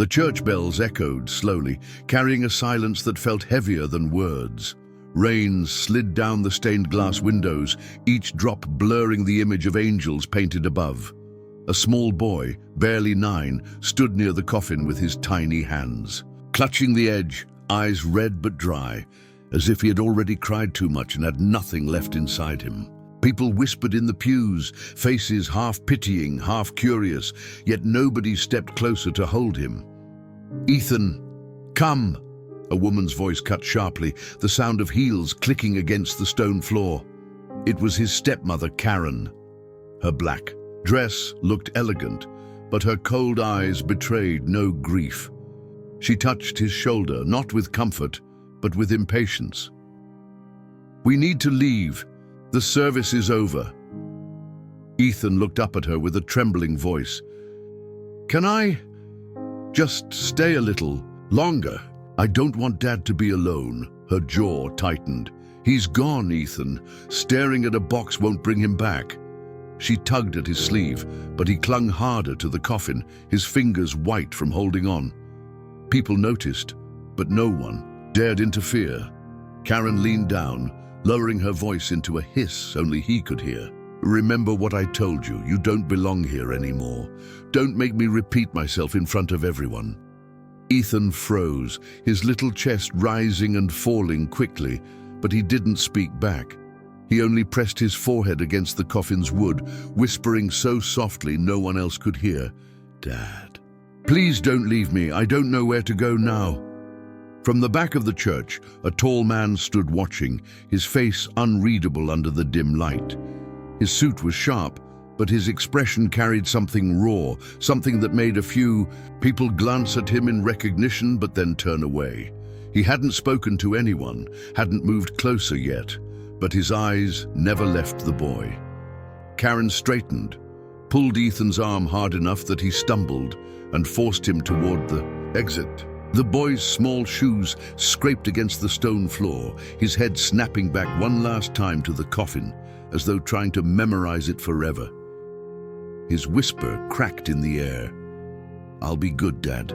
The church bells echoed slowly, carrying a silence that felt heavier than words. Rain slid down the stained glass windows, each drop blurring the image of angels painted above. A small boy, barely 9, stood near the coffin with his tiny hands. Clutching the edge, eyes red but dry, as if he had already cried too much and had nothing left inside him. People whispered in the pews, faces half pitying, half curious, yet nobody stepped closer to hold him. "Ethan, come!" A woman's voice cut sharply, the sound of heels clicking against the stone floor. It was his stepmother, Karen. Her black dress looked elegant, but her cold eyes betrayed no grief. She touched his shoulder, not with comfort, but with impatience. "We need to leave. The service is over." Ethan looked up at her with a trembling voice. "Can I just stay a little longer? I don't want Dad to be alone." Her jaw tightened. "He's gone, Ethan. Staring at a box won't bring him back." She tugged at his sleeve, but he clung harder to the coffin, his fingers white from holding on. People noticed, but no one dared interfere. Karen leaned down, lowering her voice into a hiss only he could hear. "Remember what I told you. You don't belong here anymore. Don't make me repeat myself in front of everyone." Ethan froze, his little chest rising and falling quickly, but he didn't speak back. He only pressed his forehead against the coffin's wood, whispering so softly no one else could hear, "Dad, please don't leave me. I don't know where to go now." From the back of the church, a tall man stood watching, his face unreadable under the dim light. His suit was sharp, but his expression carried something raw, something that made a few people glance at him in recognition but then turn away. He hadn't spoken to anyone, hadn't moved closer yet, but his eyes never left the boy. Karen straightened, pulled Ethan's arm hard enough that he stumbled, and forced him toward the exit. The boy's small shoes scraped against the stone floor, his head snapping back one last time to the coffin, as though trying to memorize it forever. His whisper cracked in the air. "I'll be good, Dad.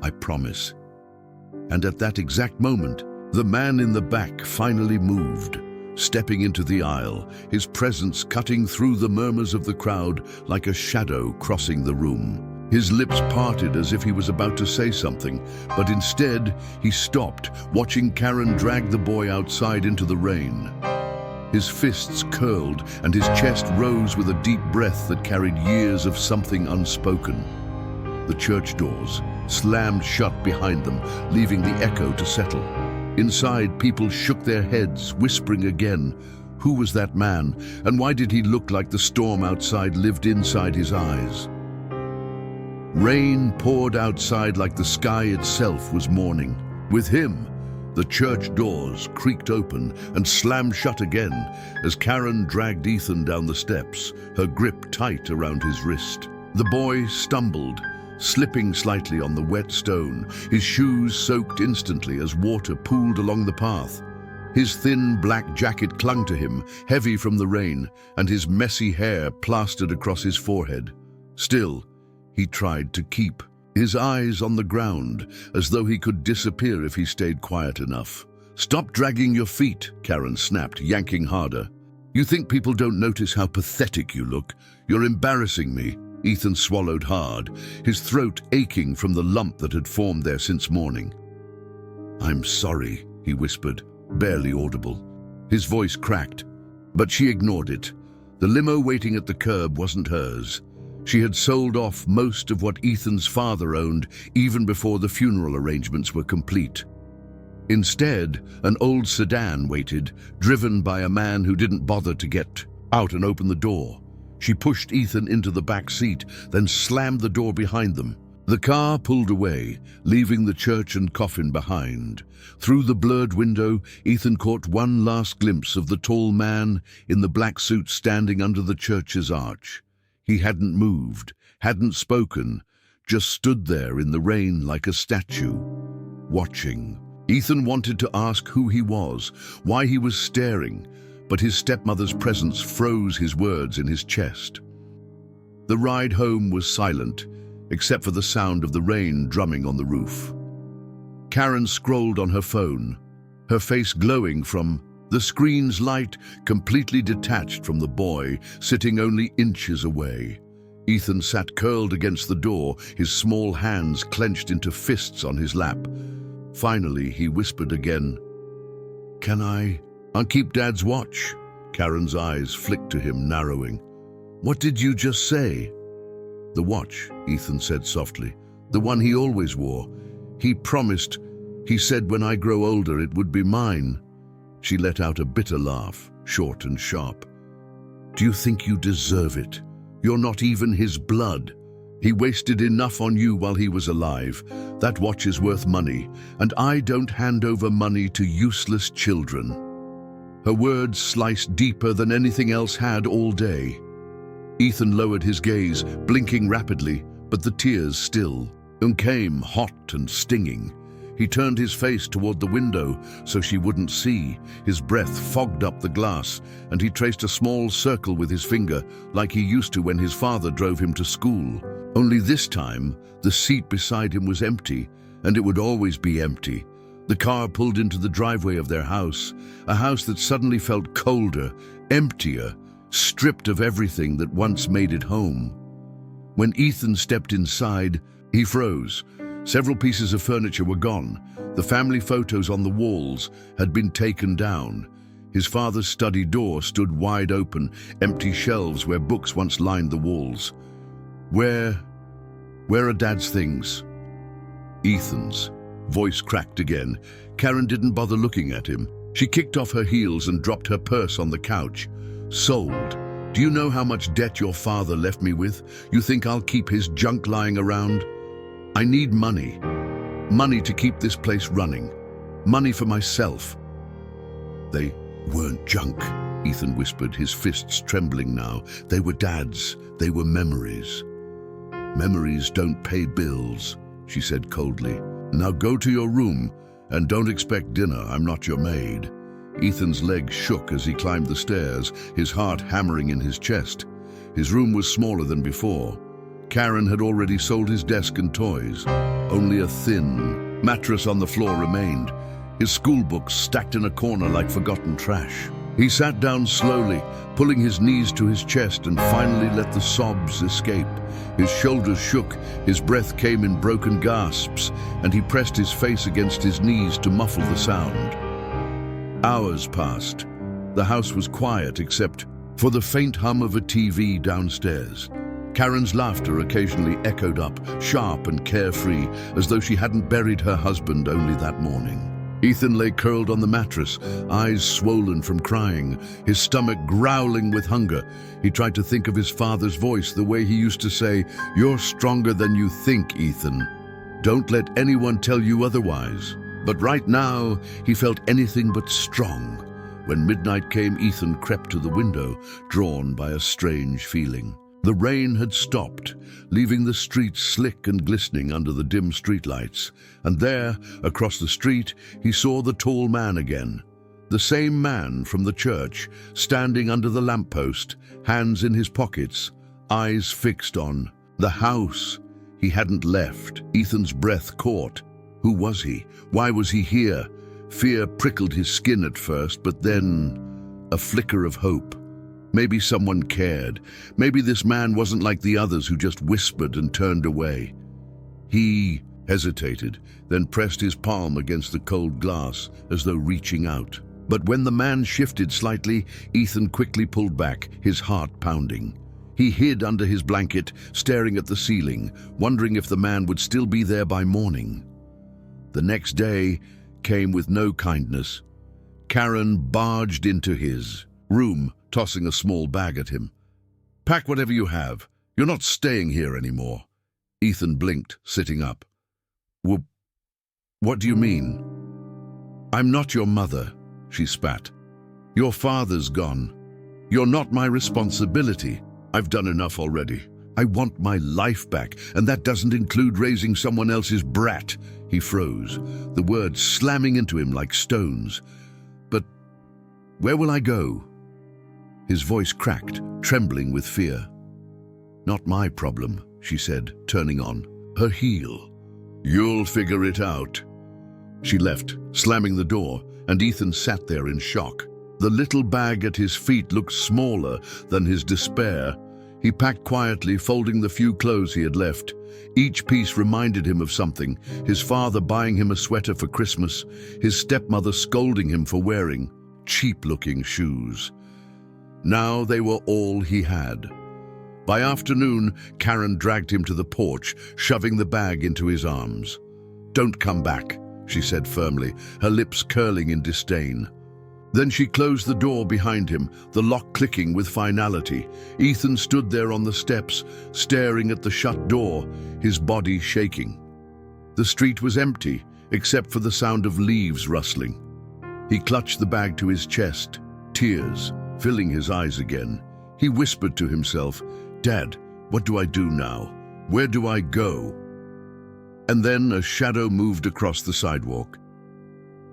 I promise." And at that exact moment, the man in the back finally moved, stepping into the aisle, his presence cutting through the murmurs of the crowd like a shadow crossing the room. His lips parted as if he was about to say something, but instead he stopped, watching Karen drag the boy outside into the rain. His fists curled and his chest rose with a deep breath that carried years of something unspoken. The church doors slammed shut behind them, leaving the echo to settle. Inside, people shook their heads, whispering again, who was that man, and why did he look like the storm outside lived inside his eyes? Rain poured outside like the sky itself was mourning. With him, the church doors creaked open and slammed shut again as Karen dragged Ethan down the steps, her grip tight around his wrist. The boy stumbled, slipping slightly on the wet stone, his shoes soaked instantly as water pooled along the path. His thin black jacket clung to him, heavy from the rain, and his messy hair plastered across his forehead. Still, he tried to keep his eyes on the ground, as though he could disappear if he stayed quiet enough. "Stop dragging your feet," Karen snapped, yanking harder. "You think people don't notice how pathetic you look? You're embarrassing me." Ethan swallowed hard, his throat aching from the lump that had formed there since morning. "I'm sorry," he whispered, barely audible. His voice cracked, but she ignored it. The limo waiting at the curb wasn't hers. She had sold off most of what Ethan's father owned even before the funeral arrangements were complete. Instead, an old sedan waited, driven by a man who didn't bother to get out and open the door. She pushed Ethan into the back seat, then slammed the door behind them. The car pulled away, leaving the church and coffin behind. Through the blurred window, Ethan caught one last glimpse of the tall man in the black suit standing under the church's arch. He hadn't moved, hadn't spoken, just stood there in the rain like a statue, watching. Ethan wanted to ask who he was, why he was staring, but his stepmother's presence froze his words in his chest. The ride home was silent, except for the sound of the rain drumming on the roof. Karen scrolled on her phone, her face glowing from the screen's light, completely detached from the boy, sitting only inches away. Ethan sat curled against the door, his small hands clenched into fists on his lap. Finally, he whispered again, I'll keep Dad's watch." Karen's eyes flicked to him, narrowing. "What did you just say?" "The watch," Ethan said softly. "The one he always wore. He promised. He said when I grow older it would be mine." She let out a bitter laugh, short and sharp. "Do you think you deserve it? You're not even his blood. He wasted enough on you while he was alive. That watch is worth money, and I don't hand over money to useless children." Her words sliced deeper than anything else had all day. Ethan lowered his gaze, blinking rapidly, but the tears still came, hot and stinging. He turned his face toward the window so she wouldn't see. His breath fogged up the glass, and he traced a small circle with his finger, like he used to when his father drove him to school. Only this time, the seat beside him was empty, and it would always be empty. The car pulled into the driveway of their house, a house that suddenly felt colder, emptier, stripped of everything that once made it home. When Ethan stepped inside, he froze. Several pieces of furniture were gone. The family photos on the walls had been taken down. His father's study door stood wide open, empty shelves where books once lined the walls. Where are Dad's things?" "Ethan's." Voice cracked again. Karen didn't bother looking at him. She kicked off her heels and dropped her purse on the couch. "Sold. Do you know how much debt your father left me with? You think I'll keep his junk lying around? I need money. Money to keep this place running. Money for myself." "They weren't junk," Ethan whispered, his fists trembling now. "They were Dad's. They were memories." "Memories don't pay bills," she said coldly. "Now go to your room, and don't expect dinner. I'm not your maid." Ethan's legs shook as he climbed the stairs, his heart hammering in his chest. His room was smaller than before. Karen had already sold his desk and toys. Only a thin mattress on the floor remained, his school books stacked in a corner like forgotten trash. He sat down slowly, pulling his knees to his chest, and finally let the sobs escape. His shoulders shook, his breath came in broken gasps, and he pressed his face against his knees to muffle the sound. Hours passed. The house was quiet except for the faint hum of a TV downstairs. Karen's laughter occasionally echoed up, sharp and carefree, as though she hadn't buried her husband only that morning. Ethan lay curled on the mattress, eyes swollen from crying, his stomach growling with hunger. He tried to think of his father's voice, the way he used to say, "You're stronger than you think, Ethan. Don't let anyone tell you otherwise." But right now, he felt anything but strong. When midnight came, Ethan crept to the window, drawn by a strange feeling. The rain had stopped, leaving the streets slick and glistening under the dim streetlights. And there, across the street, he saw the tall man again. The same man from the church, standing under the lamppost, hands in his pockets, eyes fixed on the house he hadn't left. Ethan's breath caught. Who was he? Why was he here? Fear prickled his skin at first, but then a flicker of hope. Maybe someone cared. Maybe this man wasn't like the others who just whispered and turned away. He hesitated, then pressed his palm against the cold glass as though reaching out. But when the man shifted slightly, Ethan quickly pulled back, his heart pounding. He hid under his blanket, staring at the ceiling, wondering if the man would still be there by morning. The next day came with no kindness. Karen barged into his room, tossing a small bag at him. "Pack whatever you have. You're not staying here anymore." Ethan blinked, sitting up. What do you mean?" "I'm not your mother," she spat. "Your father's gone. You're not my responsibility. I've done enough already. I want my life back, and that doesn't include raising someone else's brat." He froze, the words slamming into him like stones. "But where will I go?" His voice cracked, trembling with fear. "Not my problem," she said, turning on her heel. "You'll figure it out." She left, slamming the door, and Ethan sat there in shock. The little bag at his feet looked smaller than his despair. He packed quietly, folding the few clothes he had left. Each piece reminded him of something: his father buying him a sweater for Christmas, his stepmother scolding him for wearing cheap-looking shoes. Now they were all he had. By afternoon, Karen dragged him to the porch, shoving the bag into his arms. "Don't come back," she said firmly, her lips curling in disdain. Then she closed the door behind him, the lock clicking with finality. Ethan stood there on the steps, staring at the shut door, his body shaking. The street was empty, except for the sound of leaves rustling. He clutched the bag to his chest, tears filling his eyes again. He whispered to himself, "Dad, what do I do now? Where do I go?" And then a shadow moved across the sidewalk.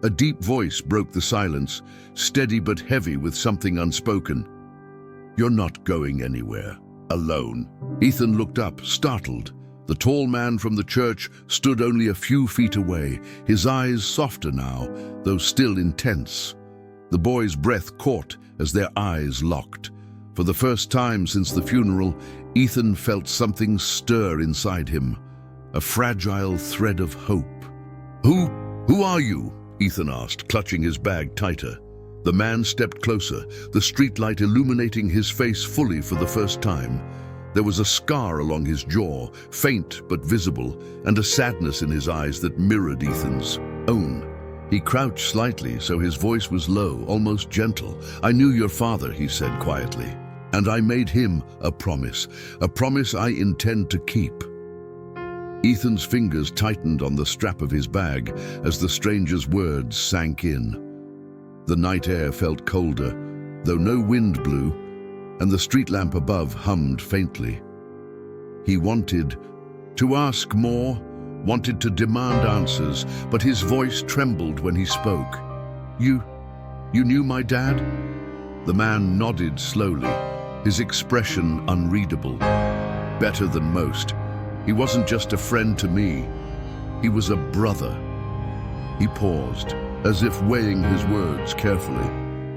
A deep voice broke the silence, steady but heavy with something unspoken. "You're not going anywhere. Alone." Ethan looked up, startled. The tall man from the church stood only a few feet away, his eyes softer now, though still intense. The boy's breath caught as their eyes locked. For the first time since the funeral, Ethan felt something stir inside him, a fragile thread of hope. Who are you?" Ethan asked, clutching his bag tighter. The man stepped closer, the streetlight illuminating his face fully for the first time. There was a scar along his jaw, faint but visible, and a sadness in his eyes that mirrored Ethan's own. He crouched slightly, so his voice was low, almost gentle. "I knew your father," he said quietly, "and I made him a promise I intend to keep." Ethan's fingers tightened on the strap of his bag as the stranger's words sank in. The night air felt colder, though no wind blew, and the street lamp above hummed faintly. He wanted to ask more, wanted to demand answers, but his voice trembled when he spoke. You knew my dad?" The man nodded slowly, his expression unreadable. "Better than most. He wasn't just a friend to me, he was a brother." He paused, as if weighing his words carefully.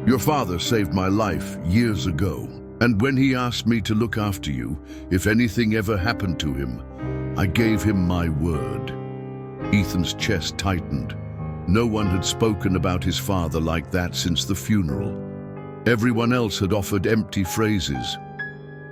"Your father saved my life years ago, and when he asked me to look after you, if anything ever happened to him, I gave him my word." Ethan's chest tightened. No one had spoken about his father like that since the funeral. Everyone else had offered empty phrases.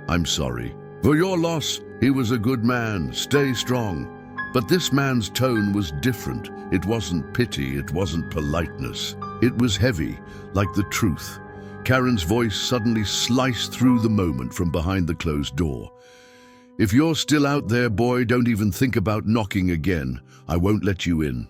"I'm sorry for your loss. He was a good man. Stay strong." But this man's tone was different. It wasn't pity, it wasn't politeness. It was heavy, like the truth. Karen's voice suddenly sliced through the moment from behind the closed door. "If you're still out there, boy, don't even think about knocking again. I won't let you in."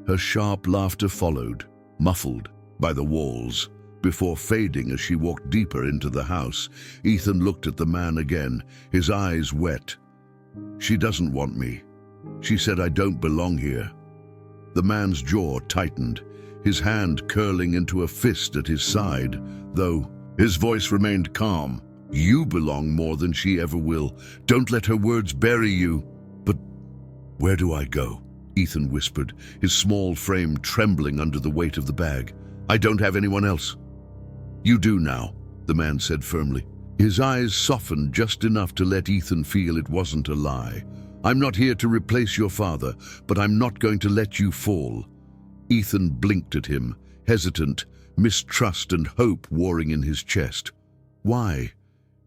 Her sharp laughter followed, muffled by the walls. Before fading as she walked deeper into the house, Ethan looked at the man again, his eyes wet. "She doesn't want me. She said I don't belong here." The man's jaw tightened, his hand curling into a fist at his side, though his voice remained calm. "You belong more than she ever will. Don't let her words bury you." "But where do I go?" Ethan whispered, his small frame trembling under the weight of the bag. "I don't have anyone else." "You do now," the man said firmly. His eyes softened just enough to let Ethan feel it wasn't a lie. "I'm not here to replace your father, but I'm not going to let you fall." Ethan blinked at him, hesitant, mistrust and hope warring in his chest. "Why?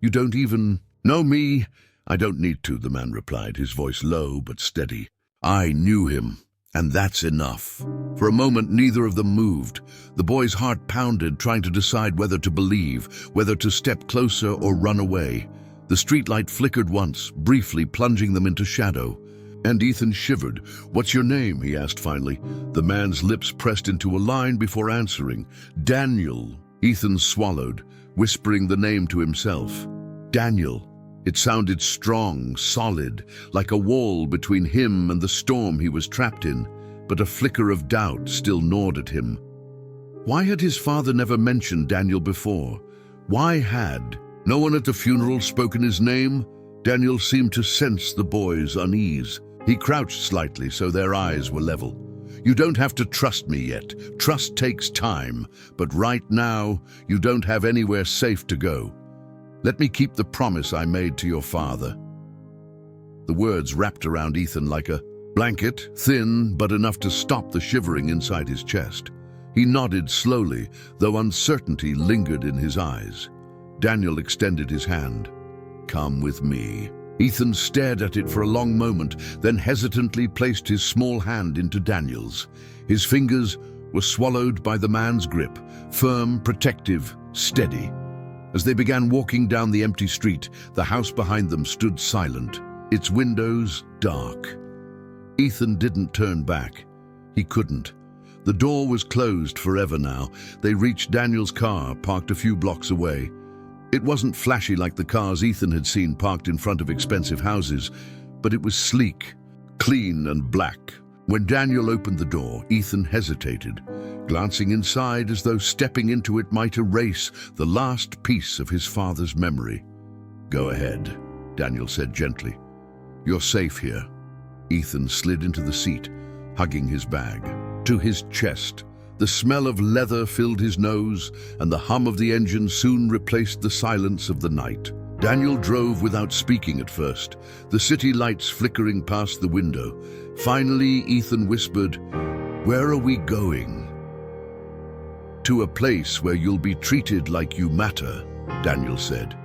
You don't even know me?" "I don't need to," the man replied, his voice low but steady. "I knew him, and that's enough." For a moment, neither of them moved. The boy's heart pounded, trying to decide whether to believe, whether to step closer or run away. The streetlight flickered once, briefly plunging them into shadow. And Ethan shivered. "What's your name?" he asked finally. The man's lips pressed into a line before answering. "Daniel." Ethan swallowed, whispering the name to himself. Daniel. It sounded strong, solid, like a wall between him and the storm he was trapped in, but a flicker of doubt still gnawed at him. Why had his father never mentioned Daniel before? Why had no one at the funeral spoken his name? Daniel seemed to sense the boy's unease. He crouched slightly so their eyes were level. You don't have to trust me yet. Trust takes time, but right now, you don't have anywhere safe to go. Let me keep the promise I made to your father. The words wrapped around Ethan like a blanket, thin but enough to stop the shivering inside his chest. He nodded slowly, though uncertainty lingered in his eyes. Daniel extended his hand. Come with me. Ethan stared at it for a long moment, then hesitantly placed his small hand into Daniel's. His fingers were swallowed by the man's grip, firm, protective, steady. As they began walking down the empty street, the house behind them stood silent, its windows dark. Ethan didn't turn back. He couldn't. The door was closed forever now. They reached Daniel's car, parked a few blocks away. It wasn't flashy like the cars Ethan had seen parked in front of expensive houses, but it was sleek, clean and black. When Daniel opened the door, Ethan hesitated, glancing inside as though stepping into it might erase the last piece of his father's memory. Go ahead, Daniel said gently. You're safe here. Ethan slid into the seat, hugging his bag. To his chest, the smell of leather filled his nose, and the hum of the engine soon replaced the silence of the night. Daniel drove without speaking at first, the city lights flickering past the window. Finally, Ethan whispered, "Where are we going?" "To a place where you'll be treated like you matter," Daniel said.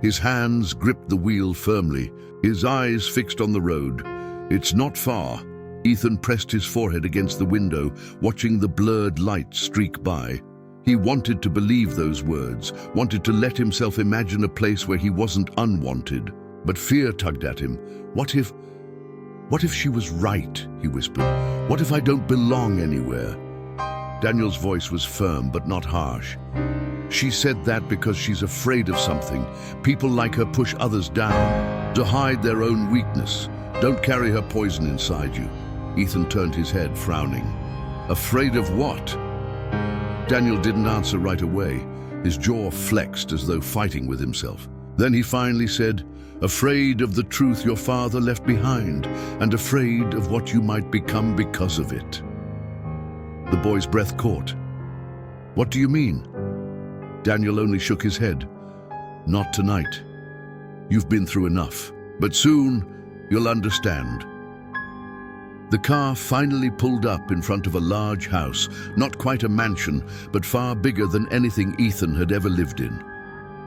His hands gripped the wheel firmly, his eyes fixed on the road. "It's not far." Ethan pressed his forehead against the window, watching the blurred light streak by. He wanted to believe those words, wanted to let himself imagine a place where he wasn't unwanted. But fear tugged at him. What if she was right, he whispered. What if I don't belong anywhere? Daniel's voice was firm but not harsh. She said that because she's afraid of something. People like her push others down, to hide their own weakness. Don't carry her poison inside you. Ethan turned his head, frowning. Afraid of what? Daniel didn't answer right away. His jaw flexed as though fighting with himself. Then he finally said, afraid of the truth your father left behind, and afraid of what you might become because of it. The boy's breath caught. What do you mean? Daniel only shook his head. Not tonight. You've been through enough, but soon you'll understand. The car finally pulled up in front of a large house, not quite a mansion, but far bigger than anything Ethan had ever lived in.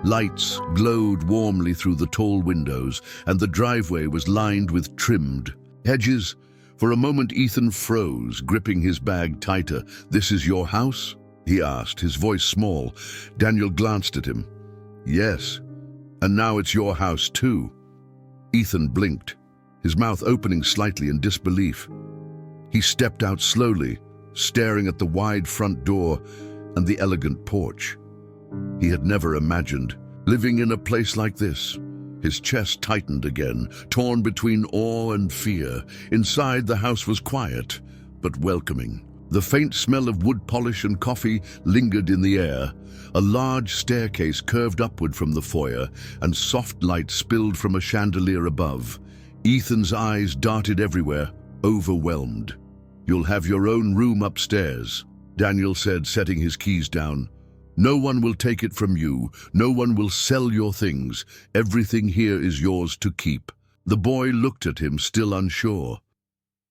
Lights glowed warmly through the tall windows, and the driveway was lined with trimmed hedges. For a moment, Ethan froze, gripping his bag tighter. This is your house? He asked, his voice small. Daniel glanced at him. Yes, and now it's your house too. Ethan blinked, his mouth opening slightly in disbelief. He stepped out slowly, staring at the wide front door and the elegant porch. He had never imagined living in a place like this. His chest tightened again, torn between awe and fear. Inside, the house was quiet, but welcoming. The faint smell of wood polish and coffee lingered in the air. A large staircase curved upward from the foyer, and soft light spilled from a chandelier above. Ethan's eyes darted everywhere, overwhelmed. You'll have your own room upstairs, Daniel said, setting his keys down. No one will take it from you. No one will sell your things. Everything here is yours to keep. The boy looked at him, still unsure.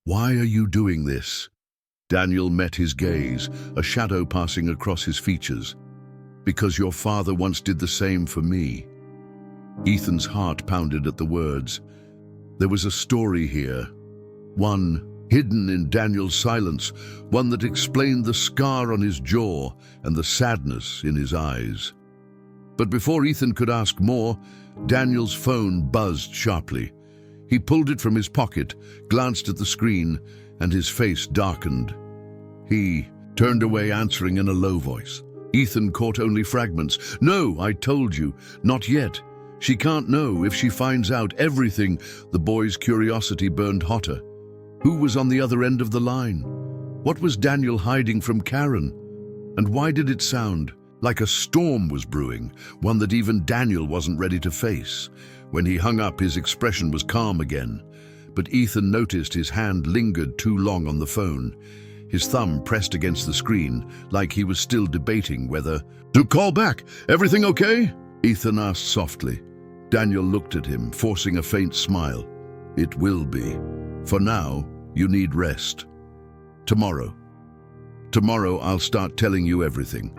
Why are you doing this? Daniel met his gaze, a shadow passing across his features. Because your father once did the same for me. Ethan's heart pounded at the words. There was a story here, one hidden in Daniel's silence, one that explained the scar on his jaw and the sadness in his eyes. But before Ethan could ask more, Daniel's phone buzzed sharply. He pulled it from his pocket, glanced at the screen, and his face darkened. He turned away, answering in a low voice. Ethan caught only fragments. No, I told you, not yet. She can't know. If she finds out everything, the boy's curiosity burned hotter. Who was on the other end of the line? What was Daniel hiding from Karen? And why did it sound Like a storm was brewing, one that even Daniel wasn't ready to face. When he hung up, his expression was calm again. But Ethan noticed his hand lingered too long on the phone. His thumb pressed against the screen, like he was still debating whether to call back. "Everything okay?" Ethan asked softly. Daniel looked at him, forcing a faint smile. "It will be. For now, you need rest. Tomorrow I'll start telling you everything."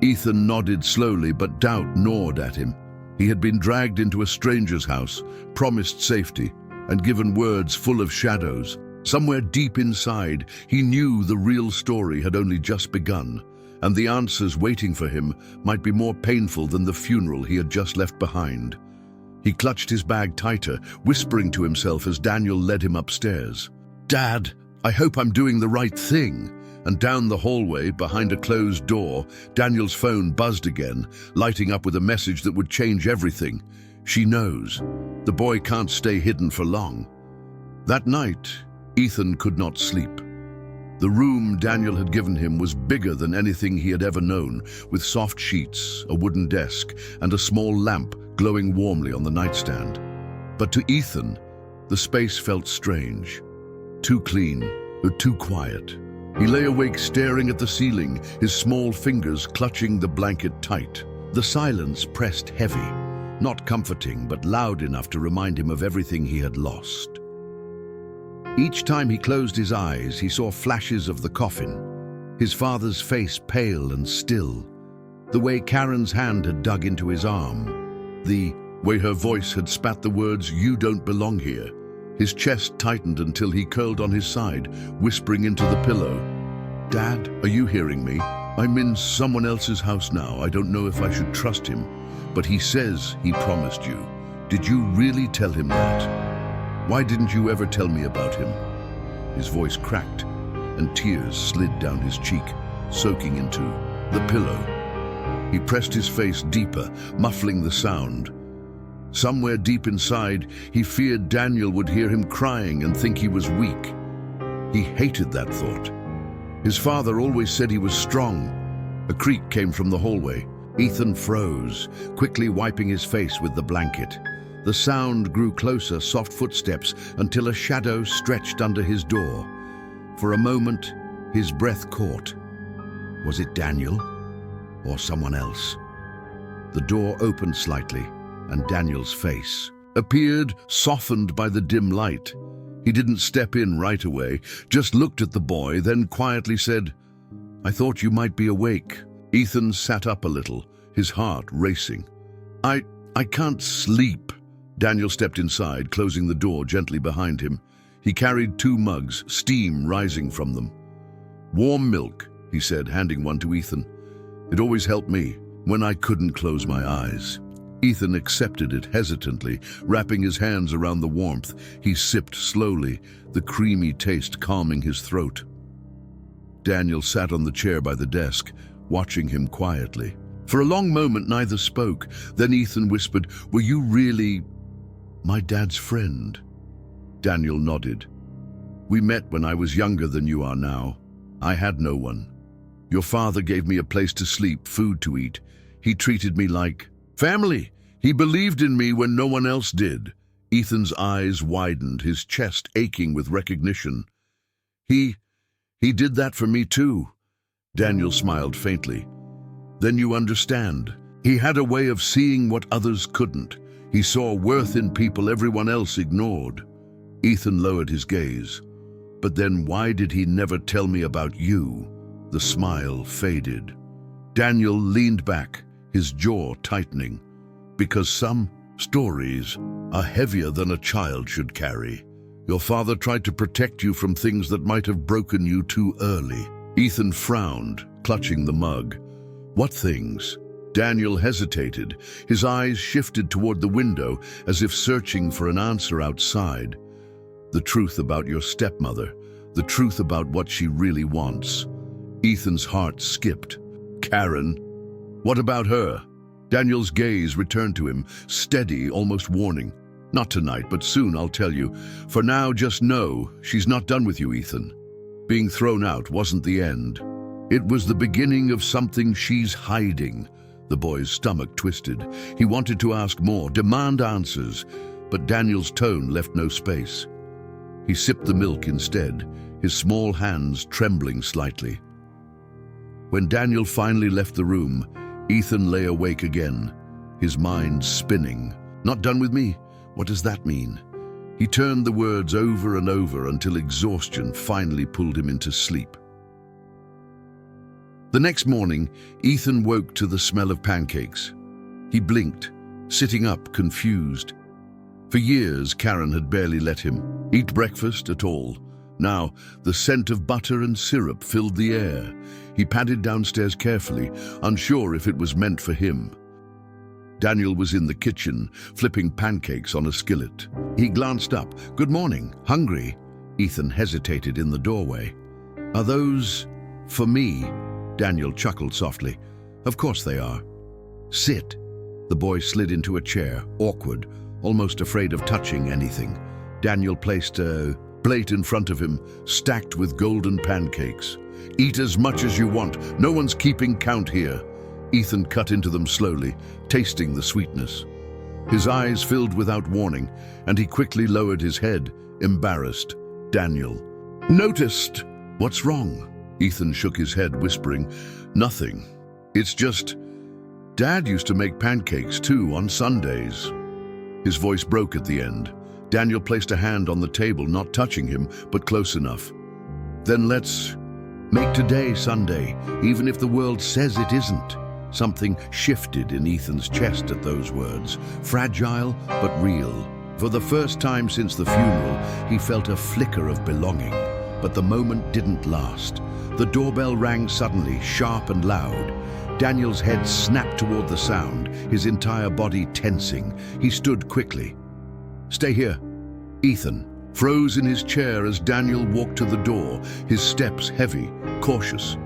Ethan nodded slowly, but doubt gnawed at him. He had been dragged into a stranger's house, promised safety, and given words full of shadows. Somewhere deep inside, he knew the real story had only just begun, and the answers waiting for him might be more painful than the funeral he had just left behind. He clutched his bag tighter, whispering to himself as Daniel led him upstairs. "Dad, I hope I'm doing the right thing." And down the hallway, behind a closed door, Daniel's phone buzzed again, lighting up with a message that would change everything. She knows. The boy can't stay hidden for long. That night, Ethan could not sleep. The room Daniel had given him was bigger than anything he had ever known, with soft sheets, a wooden desk, and a small lamp glowing warmly on the nightstand. But to Ethan, the space felt strange. Too clean, or too quiet. He lay awake staring at the ceiling, his small fingers clutching the blanket tight. The silence pressed heavy, not comforting, but loud enough to remind him of everything he had lost. Each time he closed his eyes, he saw flashes of the coffin, his father's face pale and still, the way Karen's hand had dug into his arm, the way her voice had spat the words, "You don't belong here." His chest tightened until he curled on his side, whispering into the pillow. "Dad, are you hearing me? I'm in someone else's house now. I don't know if I should trust him. But he says he promised you. Did you really tell him that? Why didn't you ever tell me about him?" His voice cracked, and tears slid down his cheek, soaking into the pillow. He pressed his face deeper, muffling the sound. Somewhere deep inside, he feared Daniel would hear him crying and think he was weak. He hated that thought. His father always said he was strong. A creak came from the hallway. Ethan froze, quickly wiping his face with the blanket. The sound grew closer, soft footsteps, until a shadow stretched under his door. For a moment, his breath caught. Was it Daniel or someone else? The door opened slightly, and Daniel's face appeared, softened by the dim light. He didn't step in right away, just looked at the boy, then quietly said, "I thought you might be awake." Ethan sat up a little, his heart racing. I can't sleep." Daniel stepped inside, closing the door gently behind him. He carried 2 mugs, steam rising from them. "Warm milk," he said, handing one to Ethan. "It always helped me when I couldn't close my eyes." Ethan accepted it hesitantly, wrapping his hands around the warmth. He sipped slowly, the creamy taste calming his throat. Daniel sat on the chair by the desk, watching him quietly. For a long moment, neither spoke. Then Ethan whispered, "Were you really my dad's friend?" Daniel nodded. "We met when I was younger than you are now. I had no one. Your father gave me a place to sleep, food to eat. He treated me like family. He believed in me when no one else did." Ethan's eyes widened, his chest aching with recognition. He did that for me too." Daniel smiled faintly. "Then you understand. He had a way of seeing what others couldn't. He saw worth in people everyone else ignored." Ethan lowered his gaze. "But then why did he never tell me about you?" The smile faded. Daniel leaned back, his jaw tightening. "Because some stories are heavier than a child should carry. Your father tried to protect you from things that might have broken you too early." Ethan frowned, clutching the mug. "What things?" Daniel hesitated. His eyes shifted toward the window, as if searching for an answer outside. "The truth about your stepmother. The truth about what she really wants." Ethan's heart skipped. "Karen? What about her?" Daniel's gaze returned to him, steady, almost warning. "Not tonight, but soon, I'll tell you. For now, just know, she's not done with you, Ethan. Being thrown out wasn't the end. It was the beginning of something she's hiding. The boy's stomach twisted. He wanted to ask more, demand answers, but Daniel's tone left no space. He sipped the milk instead, his small hands trembling slightly. When Daniel finally left the room, Ethan lay awake again, his mind spinning. Not done with me? What does that mean? He turned the words over and over until exhaustion finally pulled him into sleep. The next morning, Ethan woke to the smell of pancakes. He blinked, sitting up confused. For years, Karen had barely let him eat breakfast at all. Now, the scent of butter and syrup filled the air. He padded downstairs carefully, unsure if it was meant for him. Daniel was in the kitchen, flipping pancakes on a skillet. He glanced up. "Good morning. Hungry?" Ethan hesitated in the doorway. "Are those for me?" Daniel chuckled softly. "Of course they are." "Sit." The boy slid into a chair, awkward, almost afraid of touching anything. Daniel placed a plate in front of him, stacked with golden pancakes. "Eat as much as you want. No one's keeping count here." Ethan cut into them slowly, tasting the sweetness. His eyes filled without warning, and he quickly lowered his head, embarrassed. Daniel noticed. "What's wrong?" Ethan shook his head, whispering, "Nothing. It's just, Dad used to make pancakes too on Sundays." His voice broke at the end. Daniel placed a hand on the table, not touching him, but close enough. "Then let's make today Sunday, even if the world says it isn't." Something shifted in Ethan's chest at those words, fragile but real. For the first time since the funeral, he felt a flicker of belonging, but the moment didn't last. The doorbell rang suddenly, sharp and loud. Daniel's head snapped toward the sound, his entire body tensing. He stood quickly. "Stay here." Ethan froze in his chair as Daniel walked to the door, his steps heavy, cautious.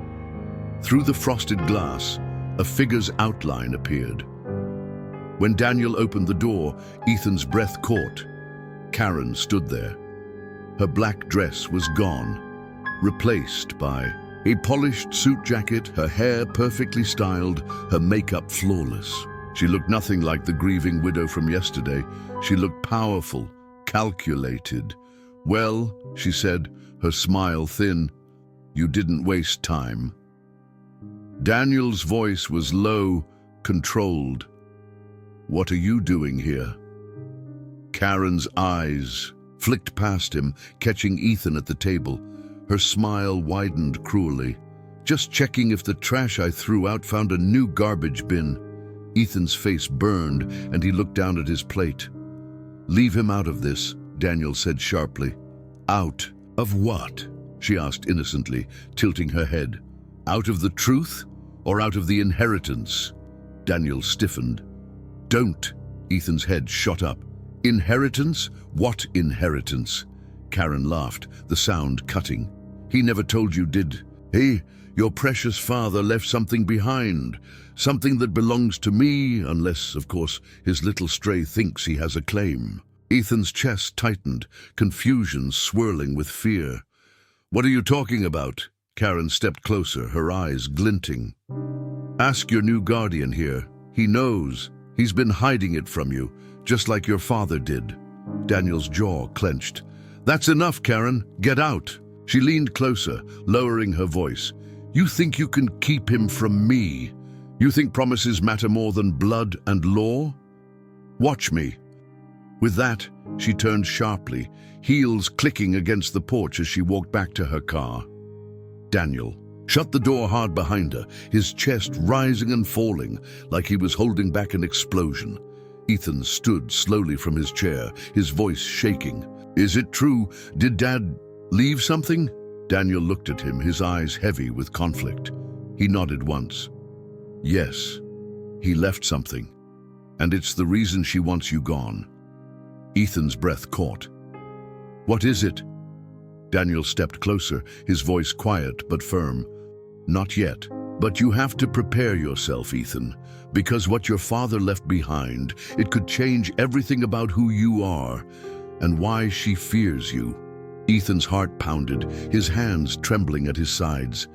Through the frosted glass, a figure's outline appeared. When Daniel opened the door, Ethan's breath caught. Karen stood there. Her black dress was gone, replaced by a polished suit jacket, her hair perfectly styled, her makeup flawless. She looked nothing like the grieving widow from yesterday. She looked powerful, calculated. "Well," she said, her smile thin, "you didn't waste time." Daniel's voice was low, controlled. "What are you doing here?" Karen's eyes flicked past him, catching Ethan at the table. Her smile widened cruelly. "Just checking if the trash I threw out found a new garbage bin." Ethan's face burned, and he looked down at his plate. "Leave him out of this," Daniel said sharply. "Out of what?" she asked innocently, tilting her head. "Out of the truth, or out of the inheritance?" Daniel stiffened. "Don't." Ethan's head shot up. "Inheritance? What inheritance?" Karen laughed, the sound cutting. "He never told you, did he? Your precious father left something behind, something that belongs to me, unless, of course, his little stray thinks he has a claim." Ethan's chest tightened, confusion swirling with fear. "What are you talking about?" Karen stepped closer, her eyes glinting. "Ask your new guardian here. He knows. He's been hiding it from you, just like your father did." Daniel's jaw clenched. "That's enough, Karen. Get out." She leaned closer, lowering her voice. "You think you can keep him from me? You think promises matter more than blood and law? Watch me." With that, she turned sharply, heels clicking against the porch as she walked back to her car. Daniel shut the door hard behind her, his chest rising and falling like he was holding back an explosion. Ethan stood slowly from his chair, his voice shaking. "Is it true? Did Dad leave something?" Daniel looked at him, his eyes heavy with conflict. He nodded once. "Yes, he left something, and it's the reason she wants you gone." Ethan's breath caught. "What is it?" Daniel stepped closer, his voice quiet but firm. "Not yet, but you have to prepare yourself, Ethan, because what your father left behind, it could change everything about who you are and why she fears you." Ethan's heart pounded, his hands trembling at his sides.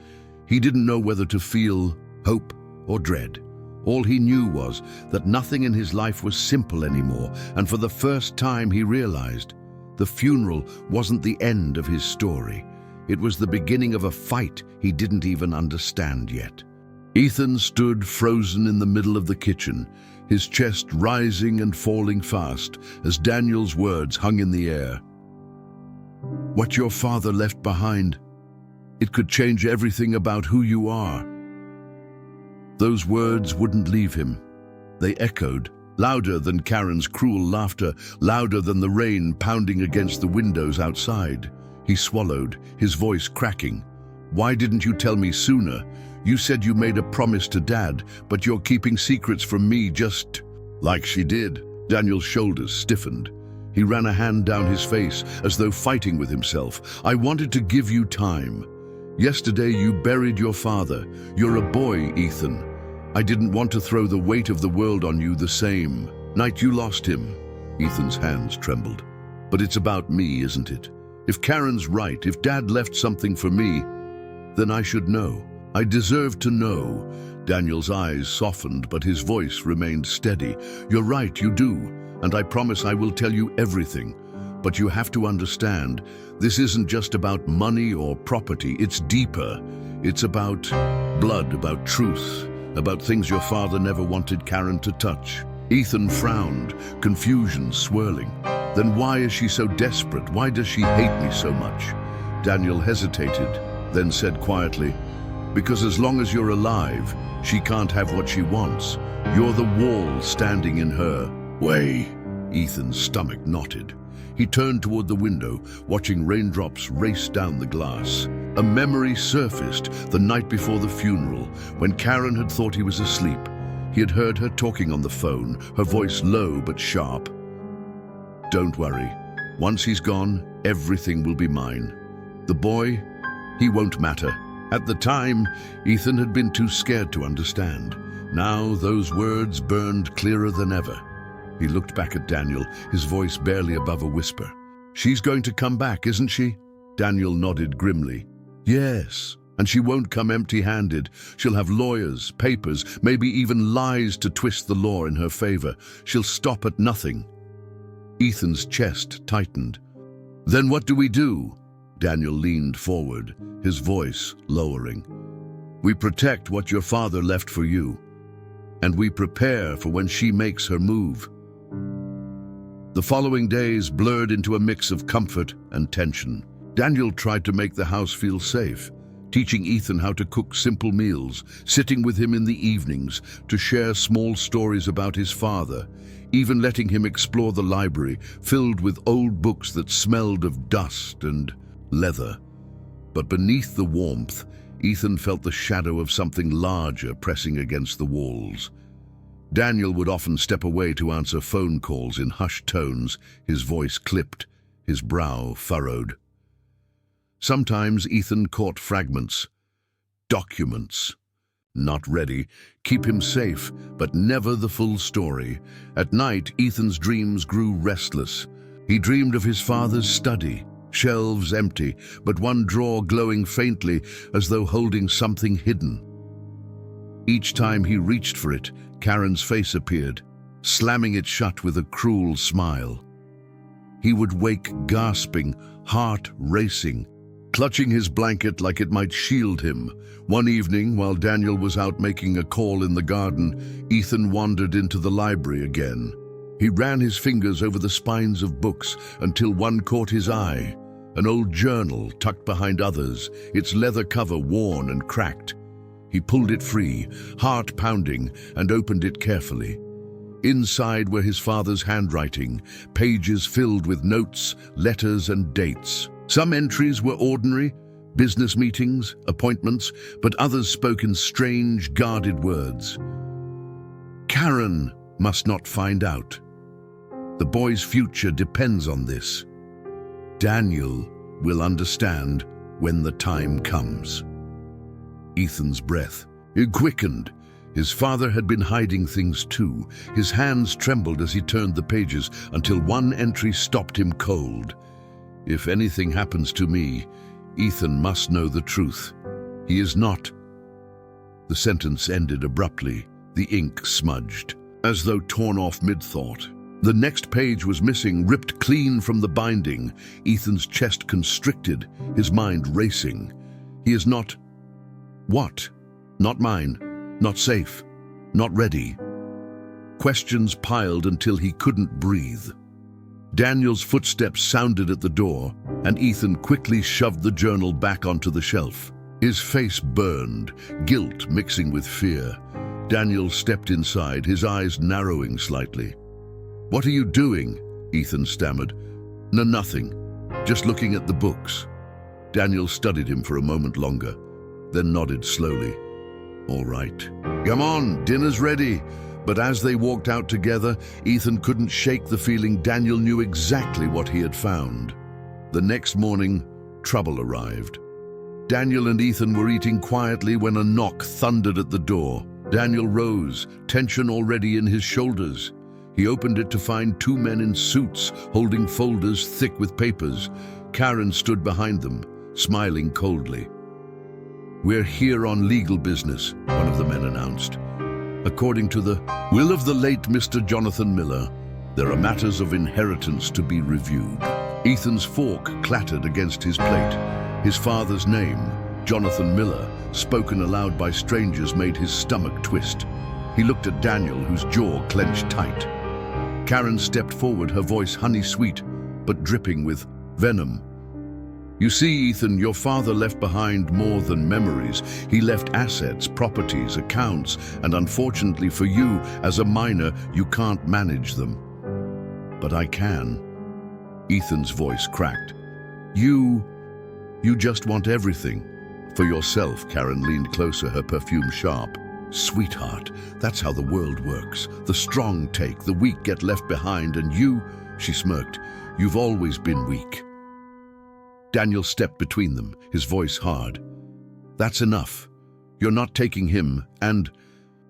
He didn't know whether to feel hope or dread. All he knew was that nothing in his life was simple anymore, and for the first time he realized the funeral wasn't the end of his story. It was the beginning of a fight he didn't even understand yet. Ethan stood frozen in the middle of the kitchen, his chest rising and falling fast as Daniel's words hung in the air. What your father left behind, it could change everything about who you are. Those words wouldn't leave him. They echoed, louder than Karen's cruel laughter, louder than the rain pounding against the windows outside. He swallowed, his voice cracking. Why didn't you tell me sooner? You said you made a promise to Dad, but you're keeping secrets from me just like she did. Daniel's shoulders stiffened. He ran a hand down his face as though fighting with himself. I wanted to give you time. Yesterday you buried your father. You're a boy, Ethan. I didn't want to throw the weight of the world on you the same night you lost him. Ethan's hands trembled. But it's about me, isn't it? If Karen's right, if Dad left something for me, then I should know. I deserve to know. Daniel's eyes softened, but his voice remained steady. You're right, you do, and I promise I will tell you everything. But you have to understand, this isn't just about money or property, it's deeper. It's about blood, about truth, about things your father never wanted Karen to touch. Ethan frowned, confusion swirling. Then why is she so desperate? Why does she hate me so much? Daniel hesitated, then said quietly, because as long as you're alive, she can't have what she wants. You're the wall standing in her way. Ethan's stomach knotted. He turned toward the window, watching raindrops race down the glass. A memory surfaced the night before the funeral, when Karen had thought he was asleep. He had heard her talking on the phone, her voice low but sharp. Don't worry. Once he's gone, everything will be mine. The boy, he won't matter. At the time, Ethan had been too scared to understand. Now those words burned clearer than ever. He looked back at Daniel, his voice barely above a whisper. She's going to come back, isn't she? Daniel nodded grimly. Yes, and she won't come empty-handed. She'll have lawyers, papers, maybe even lies to twist the law in her favor. She'll stop at nothing. Ethan's chest tightened. Then what do we do? Daniel leaned forward, his voice lowering. We protect what your father left for you, and we prepare for when she makes her move. The following days blurred into a mix of comfort and tension. Daniel tried to make the house feel safe, teaching Ethan how to cook simple meals, sitting with him in the evenings to share small stories about his father, even letting him explore the library filled with old books that smelled of dust and leather. But beneath the warmth, Ethan felt the shadow of something larger pressing against the walls. Daniel would often step away to answer phone calls in hushed tones, his voice clipped, his brow furrowed. Sometimes Ethan caught fragments, documents. Not ready, keep him safe, but never the full story. At night, Ethan's dreams grew restless. He dreamed of his father's study, shelves empty, but one drawer glowing faintly as though holding something hidden. Each time he reached for it, Karen's face appeared, slamming it shut with a cruel smile. He would wake gasping, heart racing, clutching his blanket like it might shield him. One evening, while Daniel was out making a call in the garden, Ethan wandered into the library again. He ran his fingers over the spines of books until one caught his eye, an old journal tucked behind others, its leather cover worn and cracked. He pulled it free, heart pounding, and opened it carefully. Inside were his father's handwriting, pages filled with notes, letters, and dates. Some entries were ordinary, business meetings, appointments, but others spoke in strange, guarded words. Karen must not find out. The boy's future depends on this. Daniel will understand when the time comes. Ethan's breath, it quickened. His father had been hiding things too. His hands trembled as he turned the pages until one entry stopped him cold. If anything happens to me, Ethan must know the truth. He is not The sentence ended abruptly, the ink smudged, as though torn off mid-thought. The next page was missing, ripped clean from the binding. Ethan's chest constricted, his mind racing. He is not... What? Not mine. Not safe. Not ready. Questions piled until he couldn't breathe. Daniel's footsteps sounded at the door, and Ethan quickly shoved the journal back onto the shelf. His face burned, guilt mixing with fear. Daniel stepped inside, his eyes narrowing slightly. "What are you doing?" Ethan stammered. "No, nothing. Just looking at the books." Daniel studied him for a moment longer, then nodded slowly. "All right. Come on, dinner's ready." But as they walked out together, Ethan couldn't shake the feeling Daniel knew exactly what he had found. The next morning, trouble arrived. Daniel and Ethan were eating quietly when a knock thundered at the door. Daniel rose, tension already in his shoulders. He opened it to find two men in suits, holding folders thick with papers. Karen stood behind them, smiling coldly. "We're here on legal business," one of the men announced. "According to the will of the late Mr. Jonathan Miller, there are matters of inheritance to be reviewed." Ethan's fork clattered against his plate. His father's name, Jonathan Miller, spoken aloud by strangers, made his stomach twist. He looked at Daniel, whose jaw clenched tight. Karen stepped forward, her voice honey-sweet, but dripping with venom. "You see, Ethan, your father left behind more than memories. He left assets, properties, accounts, and unfortunately for you, as a minor, you can't manage them. But I can." Ethan's voice cracked. You just want everything. For yourself." Karen leaned closer, her perfume sharp. "Sweetheart, that's how the world works. The strong take, the weak get left behind, and you," she smirked, "you've always been weak." Daniel stepped between them, his voice hard. "That's enough. You're not taking him, and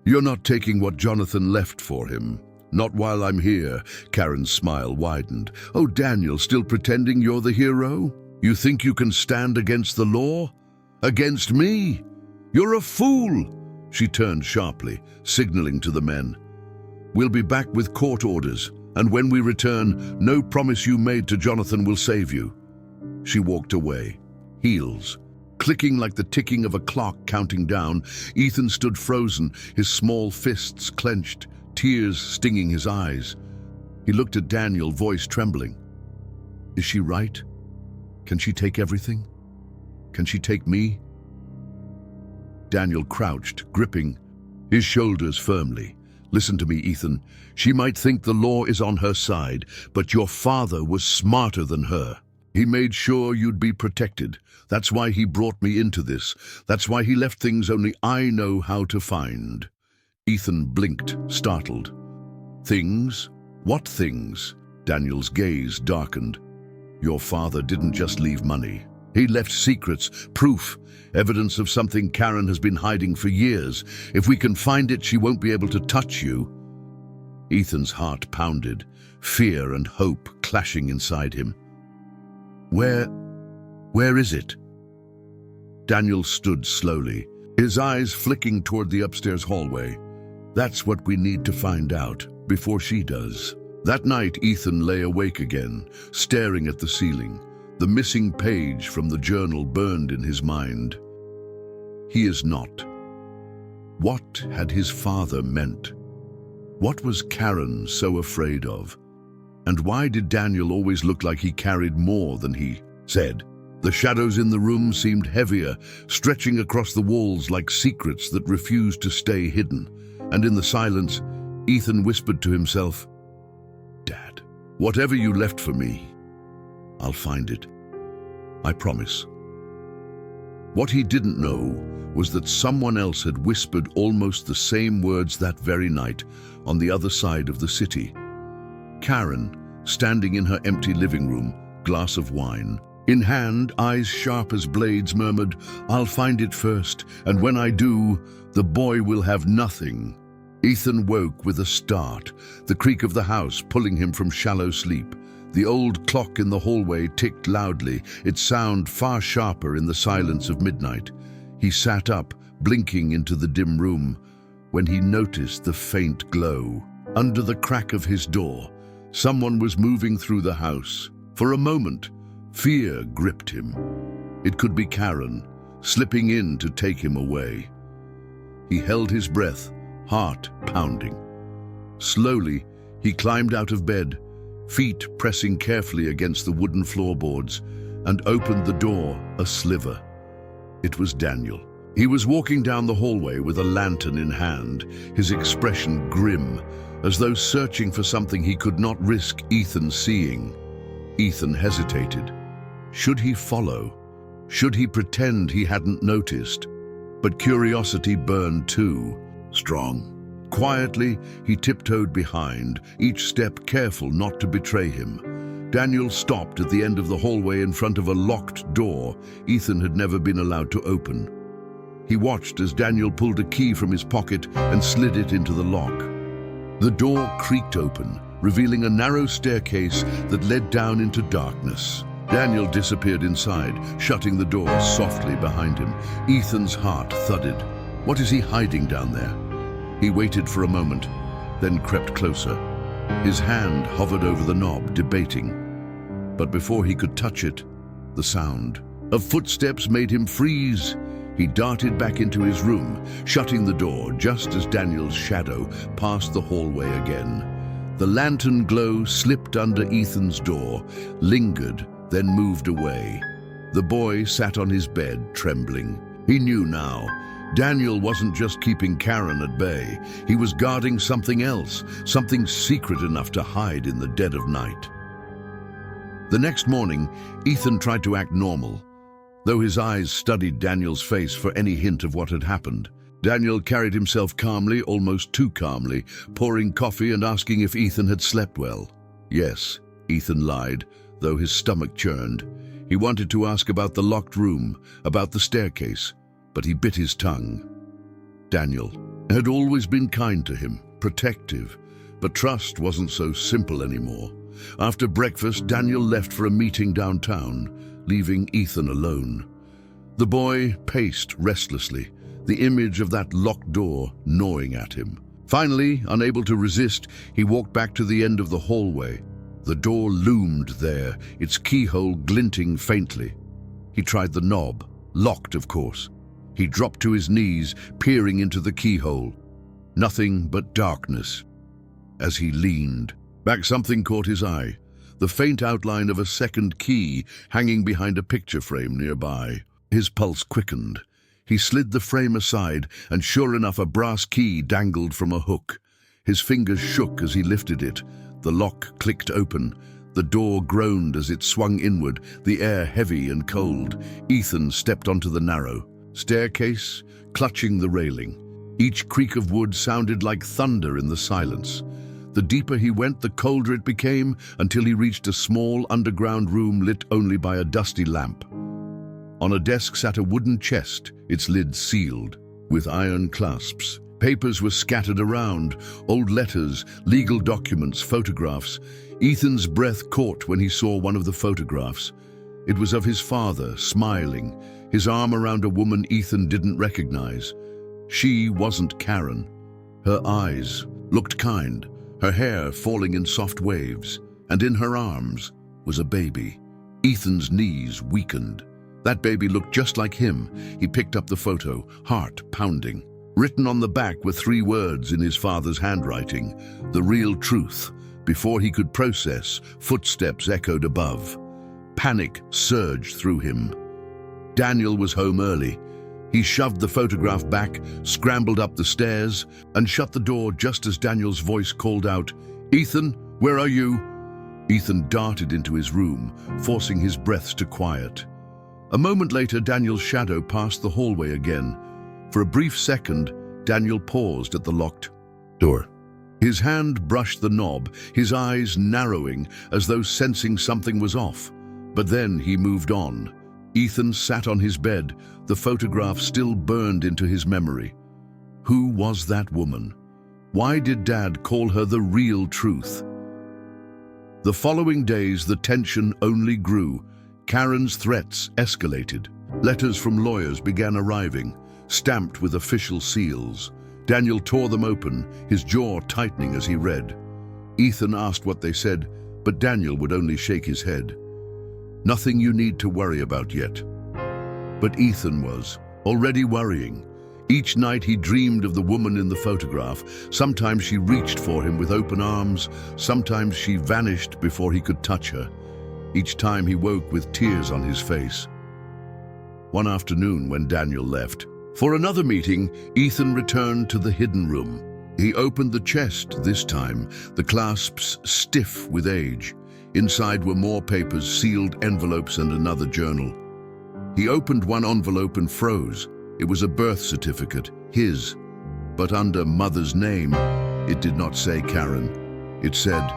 you're not taking what Jonathan left for him. Not while I'm here." Karen's smile widened. "Oh, Daniel, still pretending you're the hero? You think you can stand against the law? Against me? You're a fool!" She turned sharply, signaling to the men. "We'll be back with court orders, and when we return, no promise you made to Jonathan will save you." She walked away, heels clicking like the ticking of a clock counting down. Ethan stood frozen, his small fists clenched, tears stinging his eyes. He looked at Daniel, voice trembling. "Is she right? Can she take everything? Can she take me?" Daniel crouched, gripping his shoulders firmly. "Listen to me, Ethan. She might think the law is on her side, but your father was smarter than her. He made sure you'd be protected. That's why he brought me into this. That's why he left things only I know how to find." Ethan blinked, startled. "Things? What things?" Daniel's gaze darkened. "Your father didn't just leave money. He left secrets, proof, evidence of something Karen has been hiding for years. If we can find it, she won't be able to touch you." Ethan's heart pounded, fear and hope clashing inside him. Where is it?" Daniel stood slowly, his eyes flicking toward the upstairs hallway. "That's what we need to find out, before she does." That night, Ethan lay awake again, staring at the ceiling. The missing page from the journal burned in his mind. He is not. What had his father meant? What was Karen so afraid of? And why did Daniel always look like he carried more than he said? The shadows in the room seemed heavier, stretching across the walls like secrets that refused to stay hidden. And in the silence, Ethan whispered to himself, "Dad, whatever you left for me, I'll find it. I promise." What he didn't know was that someone else had whispered almost the same words that very night on the other side of the city. Karen, standing in her empty living room, glass of wine in hand, eyes sharp as blades, murmured, "I'll find it first, and when I do, the boy will have nothing." Ethan woke with a start, the creak of the house pulling him from shallow sleep. The old clock in the hallway ticked loudly, its sound far sharper in the silence of midnight. He sat up, blinking into the dim room, when he noticed the faint glow. Under the crack of his door, someone was moving through the house. For a moment, fear gripped him. It could be Karen, slipping in to take him away. He held his breath, heart pounding. Slowly, he climbed out of bed, feet pressing carefully against the wooden floorboards, and opened the door a sliver. It was Daniel. He was walking down the hallway with a lantern in hand, his expression grim, as though searching for something he could not risk Ethan seeing. Ethan hesitated. Should he follow? Should he pretend he hadn't noticed? But curiosity burned too strong. Quietly, he tiptoed behind, each step careful not to betray him. Daniel stopped at the end of the hallway in front of a locked door Ethan had never been allowed to open. He watched as Daniel pulled a key from his pocket and slid it into the lock. The door creaked open, revealing a narrow staircase that led down into darkness. Daniel disappeared inside, shutting the door softly behind him. Ethan's heart thudded. What is he hiding down there? He waited for a moment, then crept closer. His hand hovered over the knob, debating. But before he could touch it, the sound of footsteps made him freeze. He darted back into his room, shutting the door just as Daniel's shadow passed the hallway again. The lantern glow slipped under Ethan's door, lingered, then moved away. The boy sat on his bed, trembling. He knew now. Daniel wasn't just keeping Karen at bay. He was guarding something else, something secret enough to hide in the dead of night. The next morning, Ethan tried to act normal, though his eyes studied Daniel's face for any hint of what had happened. Daniel carried himself calmly, almost too calmly, pouring coffee and asking if Ethan had slept well. Yes, Ethan lied, though his stomach churned. He wanted to ask about the locked room, about the staircase, but he bit his tongue. Daniel had always been kind to him, protective, but trust wasn't so simple anymore. After breakfast, Daniel left for a meeting downtown, leaving Ethan alone. The boy paced restlessly, the image of that locked door gnawing at him. Finally, unable to resist, he walked back to the end of the hallway. The door loomed there, its keyhole glinting faintly. He tried the knob, locked of course. He dropped to his knees, peering into the keyhole. Nothing but darkness. As he leaned back, something caught his eye, the faint outline of a second key hanging behind a picture frame nearby. His pulse quickened. He slid the frame aside, and sure enough, a brass key dangled from a hook. His fingers shook as he lifted it. The lock clicked open. The door groaned as it swung inward, the air heavy and cold. Ethan stepped onto the narrow staircase, clutching the railing. Each creak of wood sounded like thunder in the silence. The deeper he went, the colder it became, until he reached a small underground room lit only by a dusty lamp. On a desk sat a wooden chest, its lid sealed, with iron clasps. Papers were scattered around, old letters, legal documents, photographs. Ethan's breath caught when he saw one of the photographs. It was of his father, smiling, his arm around a woman Ethan didn't recognize. She wasn't Karen. Her eyes looked kind, her hair falling in soft waves, and in her arms was a baby. Ethan's knees weakened. That baby looked just like him. He picked up the photo, heart pounding. Written on the back were 3 words in his father's handwriting: the real truth. Before he could process, footsteps echoed above. Panic surged through him. Daniel was home early. He shoved the photograph back, scrambled up the stairs, and shut the door just as Daniel's voice called out, "Ethan, where are you?" Ethan darted into his room, forcing his breaths to quiet. A moment later, Daniel's shadow passed the hallway again. For a brief second, Daniel paused at the locked door. His hand brushed the knob, his eyes narrowing as though sensing something was off. But then he moved on. Ethan sat on his bed, the photograph still burned into his memory. Who was that woman? Why did Dad call her the real truth? The following days, the tension only grew. Karen's threats escalated. Letters from lawyers began arriving. stamped with official seals. Daniel tore them open, his jaw tightening as he read. Ethan asked what they said, but Daniel would only shake his head. Nothing you need to worry about yet. But Ethan was already worrying. Each night he dreamed of the woman in the photograph. Sometimes she reached for him with open arms, sometimes she vanished before he could touch her. Each time he woke with tears on his face. One afternoon when Daniel left for another meeting, Ethan returned to the hidden room. He opened the chest this time, the clasps stiff with age. Inside were more papers, sealed envelopes, and another journal. He opened one envelope and froze. It was a birth certificate, his. But under Mother's name, it did not say Karen. It said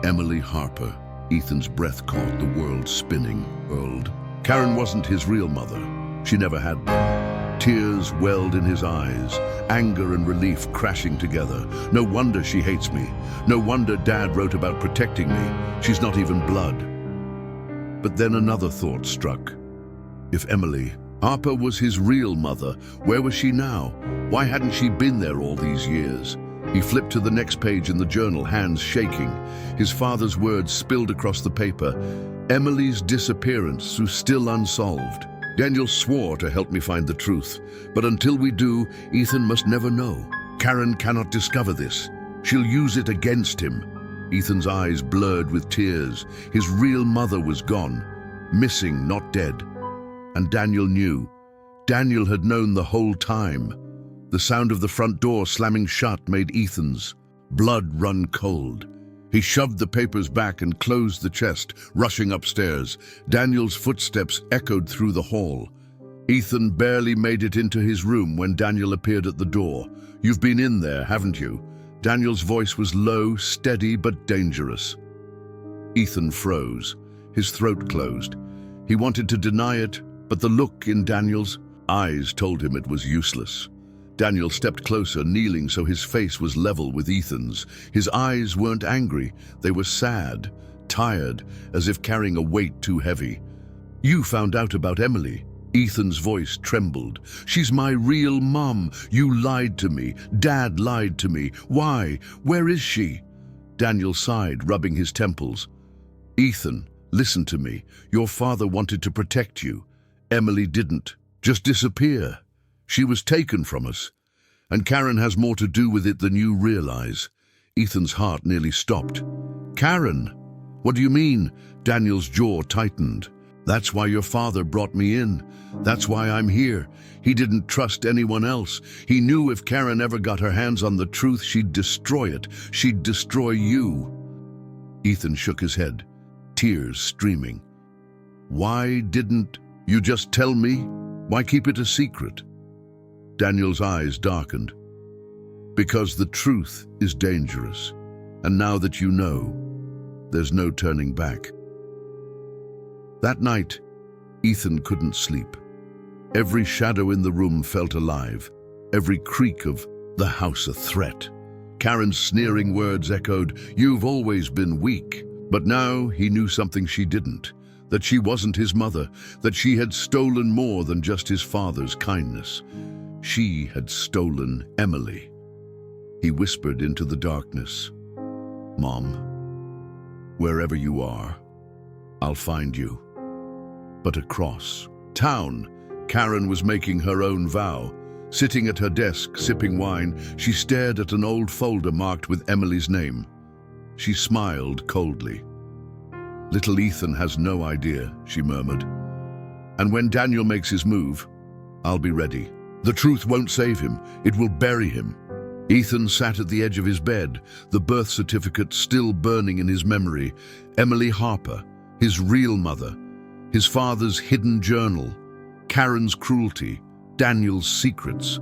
Emily Harper. Ethan's breath caught, the world spinning, whirled. Karen wasn't his real mother. She never had been. Tears welled in his eyes, anger and relief crashing together. No wonder she hates me. No wonder Dad wrote about protecting me. She's not even blood. But then another thought struck. If Emily Harper was his real mother, where was she now? Why hadn't she been there all these years? He flipped to the next page in the journal, hands shaking. His father's words spilled across the paper. Emily's disappearance was still unsolved. Daniel swore to help me find the truth, but until we do, Ethan must never know. Karen cannot discover this. She'll use it against him. Ethan's eyes blurred with tears. His real mother was gone, missing, not dead. And Daniel knew. Daniel had known the whole time. The sound of the front door slamming shut made Ethan's blood run cold. He shoved the papers back and closed the chest, rushing upstairs. Daniel's footsteps echoed through the hall. Ethan barely made it into his room when Daniel appeared at the door. "You've been in there, haven't you?" Daniel's voice was low, steady, but dangerous. Ethan froze. His throat closed. He wanted to deny it, but the look in Daniel's eyes told him it was useless. Daniel stepped closer, kneeling so his face was level with Ethan's. His eyes weren't angry. They were sad, tired, as if carrying a weight too heavy. "You found out about Emily." Ethan's voice trembled. "She's my real mom. You lied to me. Dad lied to me. Why? Where is she?" Daniel sighed, rubbing his temples. "Ethan, listen to me. Your father wanted to protect you. Emily didn't just disappear. She was taken from us. And Karen has more to do with it than you realize." Ethan's heart nearly stopped. "Karen? What do you mean?" Daniel's jaw tightened. "That's why your father brought me in. That's why I'm here. He didn't trust anyone else. He knew if Karen ever got her hands on the truth, she'd destroy it. She'd destroy you." Ethan shook his head, tears streaming. "Why didn't you just tell me? Why keep it a secret?" Daniel's eyes darkened. "Because the truth is dangerous. And now that you know, there's no turning back." That night, Ethan couldn't sleep. Every shadow in the room felt alive, every creak of the house a threat. Karen's sneering words echoed, "You've always been weak." But now he knew something she didn't, that she wasn't his mother, that she had stolen more than just his father's kindness. She had stolen Emily. He whispered into the darkness, "Mom, wherever you are, I'll find you." But across town, Karen was making her own vow. Sitting at her desk, sipping wine, she stared at an old folder marked with Emily's name. She smiled coldly. "Little Ethan has no idea," she murmured. "And when Daniel makes his move, I'll be ready. The truth won't save him. It will bury him." Ethan sat at the edge of his bed, the birth certificate still burning in his memory. Emily Harper, his real mother, his father's hidden journal, Karen's cruelty, Daniel's secrets.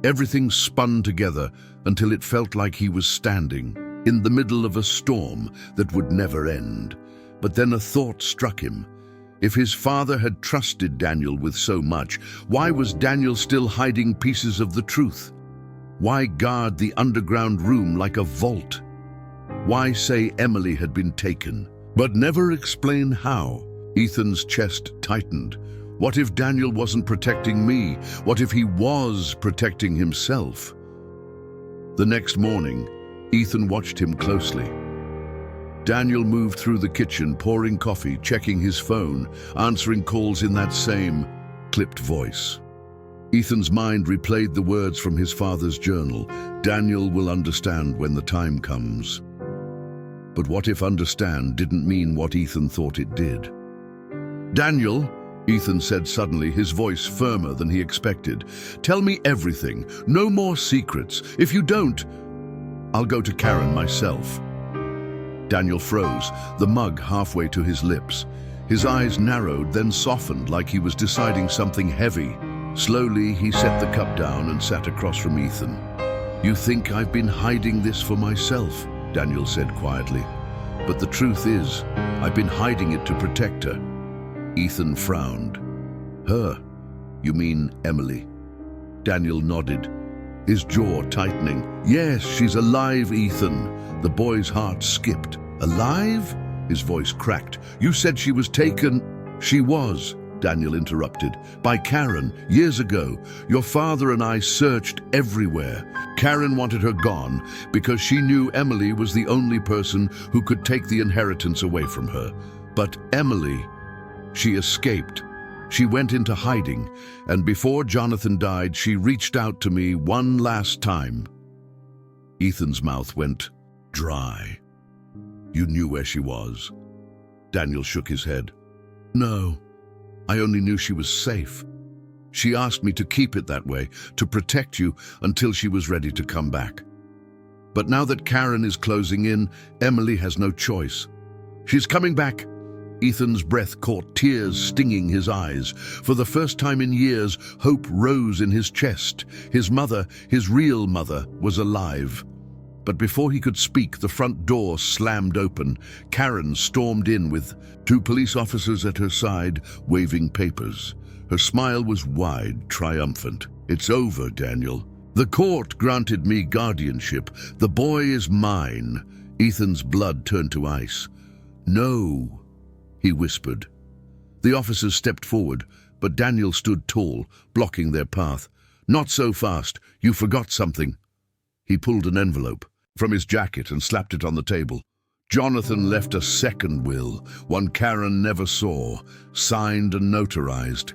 Everything spun together until it felt like he was standing in the middle of a storm that would never end. But then a thought struck him. If his father had trusted Daniel with so much, why was Daniel still hiding pieces of the truth? Why guard the underground room like a vault? Why say Emily had been taken, but never explain how? Ethan's chest tightened. What if Daniel wasn't protecting me? What if he was protecting himself? The next morning, Ethan watched him closely. Daniel moved through the kitchen, pouring coffee, checking his phone, answering calls in that same clipped voice. Ethan's mind replayed the words from his father's journal. Daniel will understand when the time comes. But what if understand didn't mean what Ethan thought it did? Daniel, Ethan said suddenly, his voice firmer than he expected. Tell me everything. No more secrets. If you don't, I'll go to Karen myself. Daniel froze, the mug halfway to his lips. His eyes narrowed, then softened like he was deciding something heavy. Slowly, he set the cup down and sat across from Ethan. You think I've been hiding this for myself, Daniel said quietly. But the truth is, I've been hiding it to protect her. Ethan frowned. Her? You mean Emily? Daniel nodded, his jaw tightening. Yes, she's alive, Ethan. The boy's heart skipped. Alive? His voice cracked. You said she was taken. She was, Daniel interrupted, by Karen, years ago. Your father and I searched everywhere. Karen wanted her gone because she knew Emily was the only person who could take the inheritance away from her. But Emily, she escaped. She went into hiding, and before Jonathan died, she reached out to me one last time. Ethan's mouth went dry. You knew where she was? Daniel shook his head. No, I only knew she was safe. She asked me to keep it that way, to protect you until she was ready to come back. But now that Karen is closing in, Emily has no choice. She's coming back. Ethan's breath caught, tears stinging his eyes. For the first time in years, hope rose in his chest. His mother, his real mother, was alive. But before he could speak, the front door slammed open. Karen stormed in with 2 police officers at her side, waving papers. Her smile was wide, triumphant. It's over, Daniel. The court granted me guardianship. The boy is mine. Ethan's blood turned to ice. No, he whispered. The officers stepped forward, but Daniel stood tall, blocking their path. Not so fast. You forgot something. He pulled an envelope from his jacket and slapped it on the table. Jonathan left a second will, one Karen never saw, signed and notarized.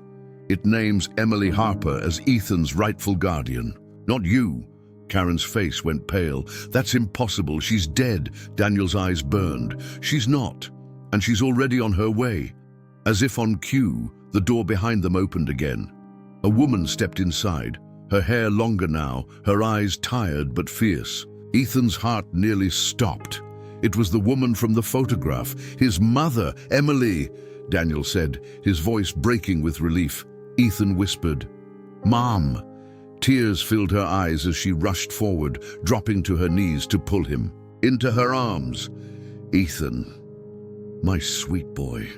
It names Emily Harper as Ethan's rightful guardian. Not you. Karen's face went pale. That's impossible. She's dead. Daniel's eyes burned. She's not. And she's already on her way. As if on cue, the door behind them opened again. A woman stepped inside, her hair longer now, her eyes tired but fierce. Ethan's heart nearly stopped. It was the woman from the photograph, his mother, Emily, Daniel said, his voice breaking with relief. Ethan whispered, Mom. Tears filled her eyes as she rushed forward, dropping to her knees to pull him into her arms. Ethan, my sweet boy,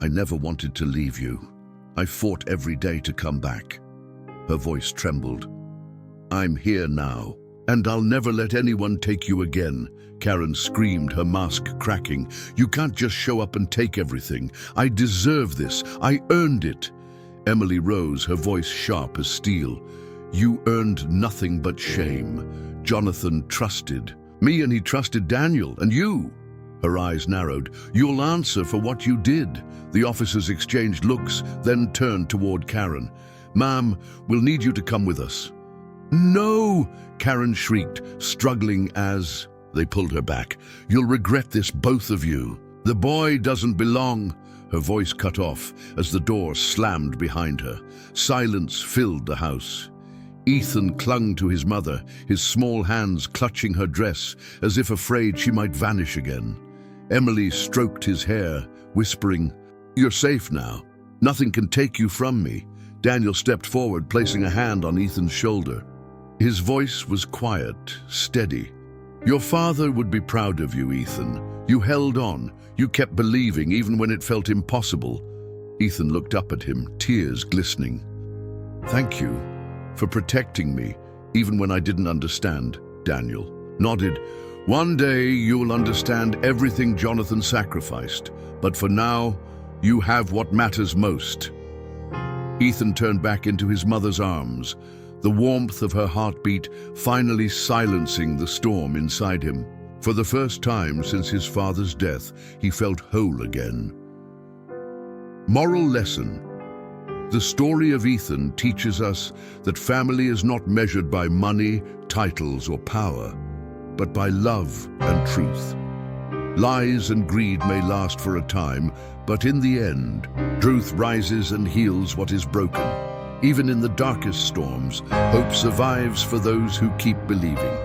I never wanted to leave you. I fought every day to come back. Her voice trembled. I'm here now, and I'll never let anyone take you again. Karen screamed, her mask cracking. You can't just show up and take everything. I deserve this. I earned it. Emily rose, her voice sharp as steel. You earned nothing but shame. Jonathan trusted me, and he trusted Daniel, and you. Her eyes narrowed. You'll answer for what you did. The officers exchanged looks, then turned toward Karen. Ma'am, we'll need you to come with us. No, Karen shrieked, struggling as they pulled her back. You'll regret this, both of you. The boy doesn't belong. Her voice cut off as the door slammed behind her. Silence filled the house. Ethan clung to his mother, his small hands clutching her dress, as if afraid she might vanish again. Emily stroked his hair, whispering, You're safe now. Nothing can take you from me. Daniel stepped forward, placing a hand on Ethan's shoulder. His voice was quiet, steady. Your father would be proud of you, Ethan. You held on. You kept believing even when it felt impossible. Ethan looked up at him, tears glistening. Thank you for protecting me, even when I didn't understand, Daniel nodded. One day you'll understand everything Jonathan sacrificed, but for now, you have what matters most, Ethan turned back into his mother's arms, the warmth of her heartbeat finally silencing the storm inside him. For the first time since his father's death, he felt whole again. Moral lesson. The story of Ethan teaches us that family is not measured by money, titles, or power, but by love and truth. Lies and greed may last for a time, but in the end, truth rises and heals what is broken. Even in the darkest storms, hope survives for those who keep believing.